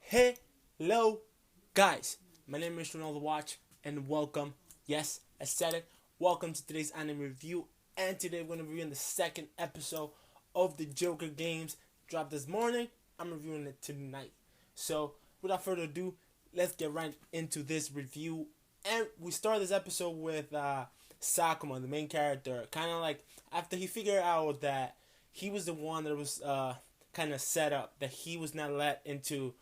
Hello, guys. My name is Ronaldo Watch, and welcome. Yes, I said it. Welcome to today's anime review. And today we're going to be reviewing the second episode of the Joker games. Dropped this morning. I'm reviewing it tonight. So, without further ado, let's get right into this review. And we start this episode with Sakuma, the main character. Kind of like after he figured out that he was the one that was kind of set up, that he was not let into.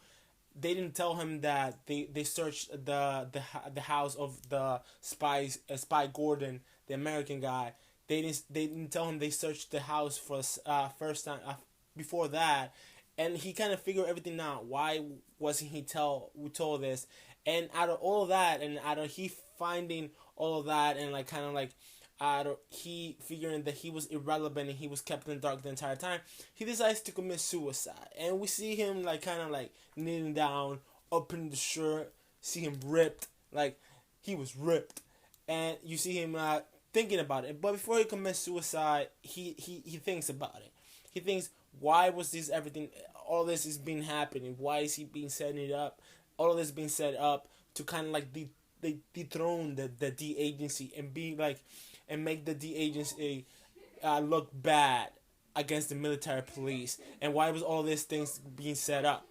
They didn't tell him that they searched the house of the spy Gordon, the American guy. They didn't tell him they searched the house for first time before that, and he kind of figured everything out. Why wasn't we told this? And out of all of that, and out of he finding all of that, and like kind of like out of he figuring that he was irrelevant and he was kept in the dark the entire time, he decides to commit suicide. And we see him like kind of like kneeling down, opening the shirt, see him ripped, like he was ripped, and you see him thinking about it. But before he commits suicide, he thinks about it. He thinks, why was this everything? All this is being happening. Why is he being setting it up? All of this being set up to kind of like dethrone the D agency and be like and make the D agency look bad against the military police. And why was all these things being set up?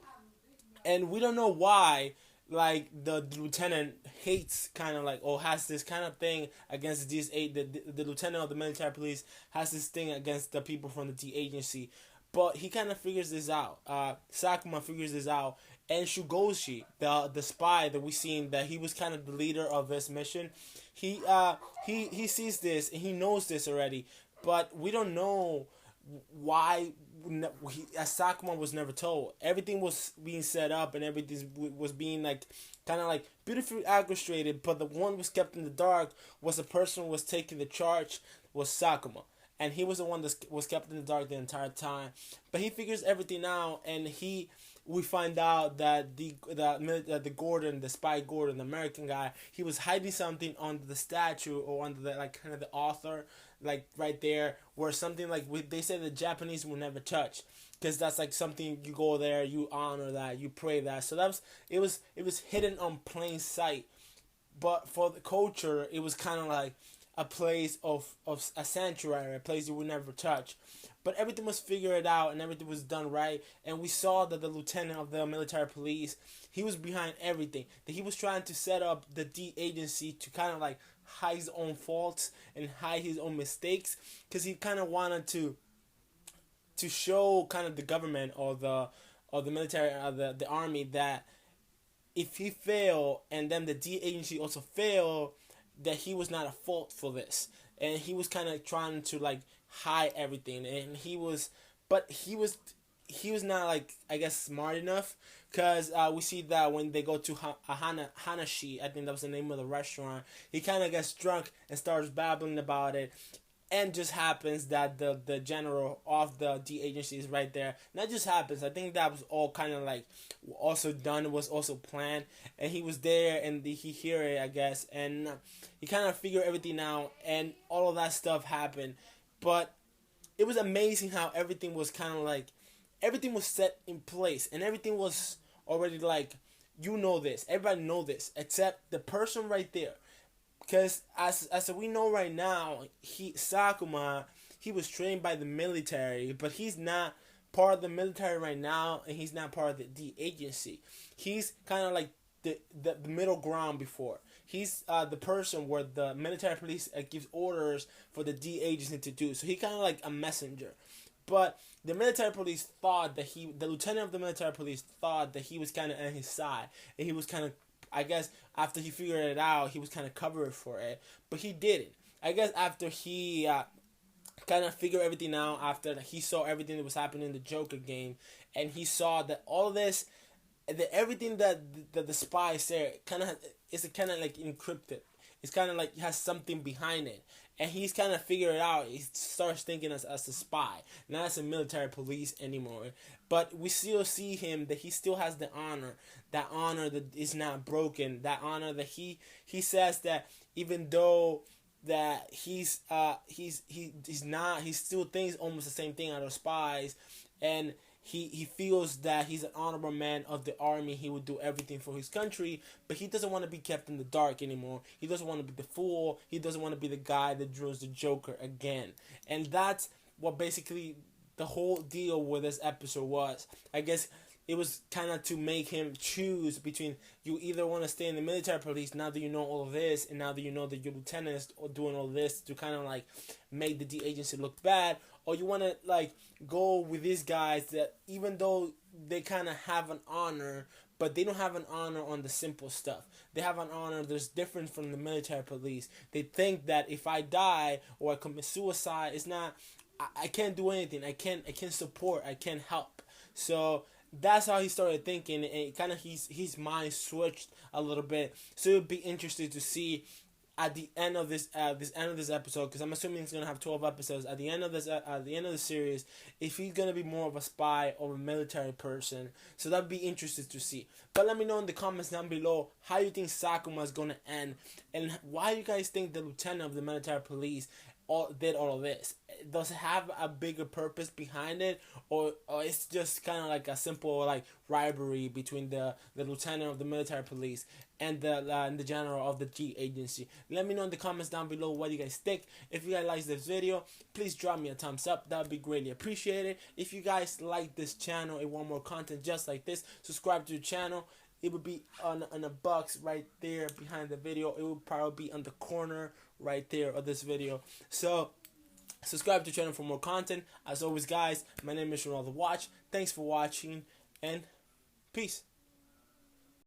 And we don't know why. Like the lieutenant hates kind of like or has this kind of thing against these the lieutenant of the military police has this thing against the people from the D agency, but he kind of figures this out. Sakuma figures this out, and Shugoshi, the spy that we seen that he was kind of the leader of this mission, he sees this and he knows this already, but we don't know why Sakuma was never told. Everything was being set up and everything was being like kind of like beautifully orchestrated, but the one was kept in the dark was the person who was taking the charge was Sakuma, and he was the one that was kept in the dark the entire time. But he figures everything out, and we find out that the Gordon, the spy Gordon, the American guy, he was hiding something under the statue or under the like kind of the author, like right there, where something like they said the Japanese will never touch, because that's like something you go there, you honor that, you pray that. So it was hidden on plain sight, but for the culture, it was kind of like a place of a sanctuary, a place you would never touch. But everything was figured out and everything was done right. And we saw that the lieutenant of the military police, he was behind everything. That he was trying to set up the D agency to kind of like hide his own faults and hide his own mistakes, because he kind of wanted to show kind of the government or the military the army that if he failed and then the D agency also failed, that he was not at fault for this. And he was kind of trying to like hide everything, and he was not like, I guess, smart enough, because we see that when they go to Hanashi, I think that was the name of the restaurant, he kind of gets drunk and starts babbling about it, and just happens that the general of the D agency is right there. Not just happens, I think that was all kind of like also done, was also planned, and he was there and he hear it, I guess, and he kind of figured everything out, and all of that stuff happened. But it was amazing how everything was kind of like everything was set in place, and everything was already like, you know this, everybody know this except the person right there. Because as we know right now, Sakuma, he was trained by the military, but he's not part of the military right now, and he's not part of the D agency. He's kind of like the middle ground before. He's the person where the military police gives orders for the D agency to do. So he kind of like a messenger. But the military police thought that the lieutenant of the military police thought that he was kind of on his side, and he was kind of, I guess, after he figured it out, he was kind of covered for it, but he didn't. I guess after he kind of figured everything out, after he saw everything that was happening in the Joker game, and he saw that all of this, that everything that the spy said, kind of is kind of like encrypted. It's kind of like it has something behind it, and he's kind of figured it out. He starts thinking as a spy, not as a military police anymore. But we still see him that he still has the honor, that honor that is not broken, that honor that he says that even though that he still thinks almost the same thing out of spies, and he feels that he's an honorable man of the army. He would do everything for his country, but he doesn't want to be kept in the dark anymore. He doesn't want to be the fool. He doesn't want to be the guy that draws the Joker again. And that's what basically the whole deal with this episode was. I guess it was kind of to make him choose between, you either want to stay in the military police now that you know all of this, and now that you know that your lieutenant is doing all this to kind of like make the D agency look bad, or you want to like go with these guys that even though they kind of have an honor, but they don't have an honor on the simple stuff. They have an honor that's different from the military police. They think that if I die or I commit suicide, it's not, I can't do anything. I can't support. I can't help. So that's how he started thinking, and kind of his mind switched a little bit. So it'd be interesting to see at the end of this episode, because I'm assuming it's gonna have 12 episodes. At the end of the series, if he's gonna be more of a spy or a military person, so that'd be interesting to see. But let me know in the comments down below how you think Sakuma is gonna end, and why you guys think the lieutenant of the military police did all of this. Does it have a bigger purpose behind it, or it's just kind of like a simple like rivalry between the lieutenant of the military police and the general of the G agency? Let me know in the comments down below what you guys think. If you guys like this video, please drop me a thumbs up. That would be greatly appreciated. If you guys like this channel and want more content just like this, subscribe to the channel. It would be on a box right there behind the video. It will probably be on the corner right there of this video. So subscribe to the channel for more content. As always, guys, my name is Ronaldo Watch. Thanks for watching, and peace.